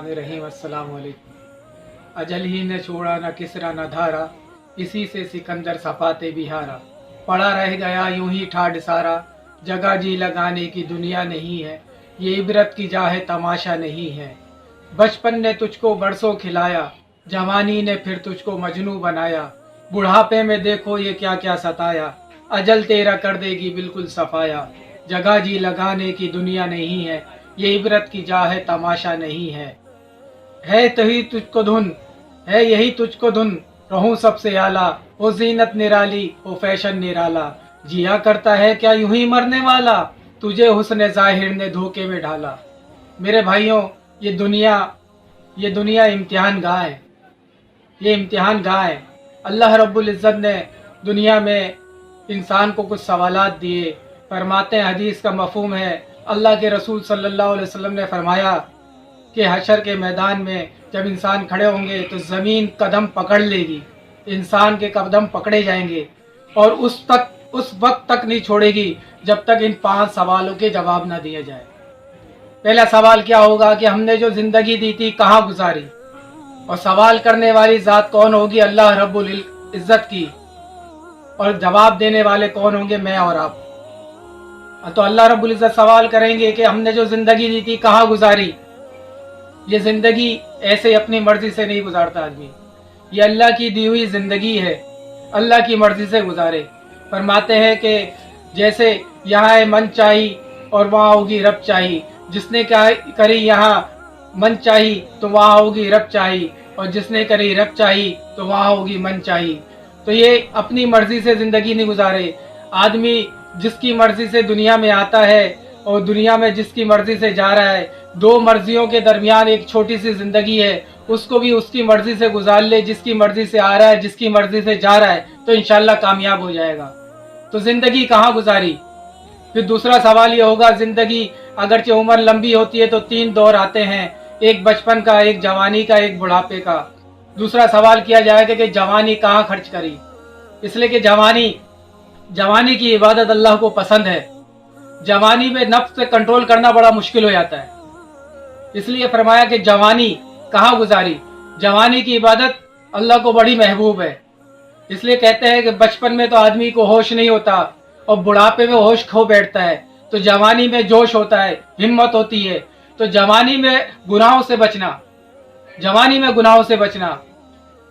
बिस्मिल्लाहिर्रहमानिर्रहीम। अस्सलाम वालेकुम। अजल ही ने छोड़ा न किसरा न धारा, इसी से सिकंदर सफाते बिहारा। पड़ा रह गया यूं ही ठाड सारा, जगह जी लगाने की दुनिया नहीं है, ये इबरत की जा है तमाशा नहीं है। बचपन ने तुझको बरसों खिलाया, जवानी ने फिर तुझको मजनू बनाया। बुढ़ापे में देखो ये क्या क्या सताया, अजल तेरा कर देगी बिल्कुल सफाया। जगह जी लगाने की दुनिया नहीं है, ये इबरत की जा है तमाशा नहीं है तो ही तुझको धुन, है यही तुझको धुन, रहूं सबसे आला। वो जीनत निराली, वो फैशन निराला, जिया करता है क्या यूं ही मरने वाला, तुझे हुस्न जाहिर ने धोखे में डाला। मेरे भाइयों, ये दुनिया इम्तिहान गाह है, ये इम्तिहान गाह है। अल्लाह रब्बुल इज़्ज़त ने दुनिया में इंसान को कुछ सवालात दिए। फरमाते हैं, हदीस का मफहूम है, अल्लाह के रसूल सल्लल्लाहु अलैहि वसल्लम ने फरमाया कि हशर के मैदान में जब इंसान खड़े होंगे तो ज़मीन कदम पकड़ लेगी, इंसान के कदम पकड़े जाएंगे और उस वक्त तक नहीं छोड़ेगी जब तक इन 5 सवालों के जवाब ना दिए जाए। पहला सवाल क्या होगा कि हमने जो ज़िंदगी दी थी कहाँ गुजारी, और सवाल करने वाली ज़ात कौन होगी? अल्लाह रब्बुल इज़्ज़त की। और जवाब देने वाले कौन होंगे? मैं और आप। तो अल्लाह रब्बुल इज़्ज़त सवाल करेंगे कि हमने जो ज़िंदगी दी थी कहाँ गुजारी। ये ज़िंदगी ऐसे अपनी मर्जी से नहीं गुजारता आदमी, ये अल्लाह की दी हुई ज़िंदगी है, अल्लाह की मर्जी से गुजारे। फरमाते हैं कि जैसे यहाँ है मन चाही और वहाँ होगी रब चाही, जिसने क्या करी यहाँ मन चाही तो वहाँ होगी रब चाही, और जिसने करी रब चाही तो वहाँ होगी मन चाही। तो ये अपनी मर्जी से ज़िंदगी नहीं गुजारे। आदमी जिसकी मर्जी से दुनिया में आता है और दुनिया में जिसकी मर्जी से जा रहा है, 2 मर्जियों के दरमियान एक छोटी सी ज़िंदगी है, उसको भी उसकी मर्जी से गुजार ले। जिसकी मर्जी से आ रहा है, जिसकी मर्जी से जा रहा है, तो इंशाल्लाह कामयाब हो जाएगा। तो ज़िंदगी कहाँ गुजारी? फिर दूसरा सवाल ये होगा, ज़िंदगी अगरचे उम्र लंबी होती है तो 3 दौर आते हैं, एक बचपन का, एक जवानी का, एक बुढ़ापे का। दूसरा सवाल किया जाएगा कि जवानी कहाँ खर्च करी, इसलिए कि जवानी की इबादत अल्लाह को पसंद है। जवानी में नफ्स से कंट्रोल करना बड़ा मुश्किल हो जाता है, इसलिए फरमाया कि जवानी कहाँ गुजारी। जवानी की इबादत अल्लाह को बड़ी महबूब है, इसलिए कहते हैं कि बचपन में तो आदमी को होश नहीं होता और बुढ़ापे में होश खो बैठता है, तो जवानी में जोश होता है, हिम्मत होती है। तो जवानी में गुनाहों से बचना,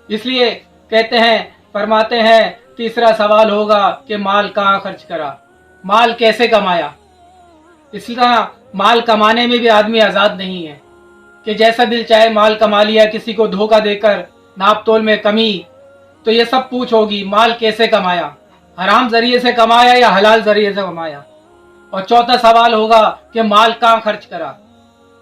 इसलिए कहते हैं, फरमाते हैं तीसरा सवाल होगा कि माल कहाँ खर्च करा, माल कैसे कमाया। इसी तरह माल कमाने में भी आदमी आज़ाद नहीं है कि जैसा दिल चाहे माल कमा लिया, किसी को धोखा देकर, नाप तोल में कमी। तो ये सब पूछ होगी, माल कैसे कमाया, हराम जरिए से कमाया या हलाल जरिए से कमाया। और चौथा सवाल होगा कि माल कहाँ खर्च करा।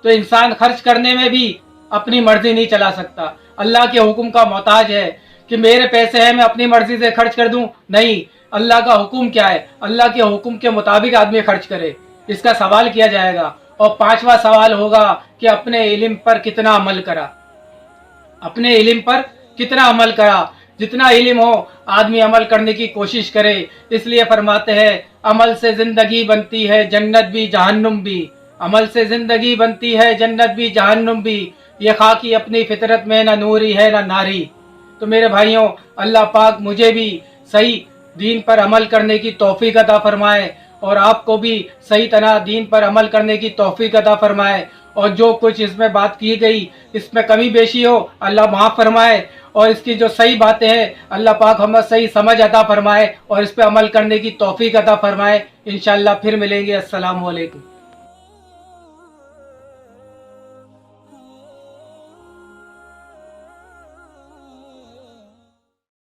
तो इंसान खर्च करने में भी अपनी मर्जी नहीं चला सकता, अल्लाह के हुक्म का मोहताज है कि मेरे पैसे हैं मैं अपनी मर्जी से खर्च कर दूं। नहीं, अल्लाह का हुक्म क्या है, अल्लाह के हुक्म के मुताबिक आदमी खर्च करे, इसका सवाल किया जाएगा। और 5वां सवाल होगा कि अपने इल्म पर कितना अमल करा, अपने इल्म पर कितना अमल करा। जितना इल्म हो आदमी अमल करने की कोशिश करे। इसलिए फरमाते हैं, अमल से जिंदगी बनती है जन्नत भी जहन्नुम भी, अमल से जिंदगी बनती है जन्नत भी जहन्नुम भी, ये खाकी अपनी फितरत में ना नूरी है ना नारी। तो मेरे भाइयों, अल्लाह पाक मुझे भी सही दीन पर अमल करने की तौफीक अता फरमाए और आपको भी सही तरह दीन पर अमल करने की तौफीक अता फरमाए। और जो कुछ इसमें बात की गई, इसमें कमी बेशी हो अल्लाह माफ़ फरमाए, और इसकी जो सही बातें हैं अल्लाह पाक हमें सही समझ अता फरमाए और इस पर अमल करने की तौफीक अता फरमाए। इंशाअल्लाह फिर मिलेंगे। अस्सलामु अलैकुम।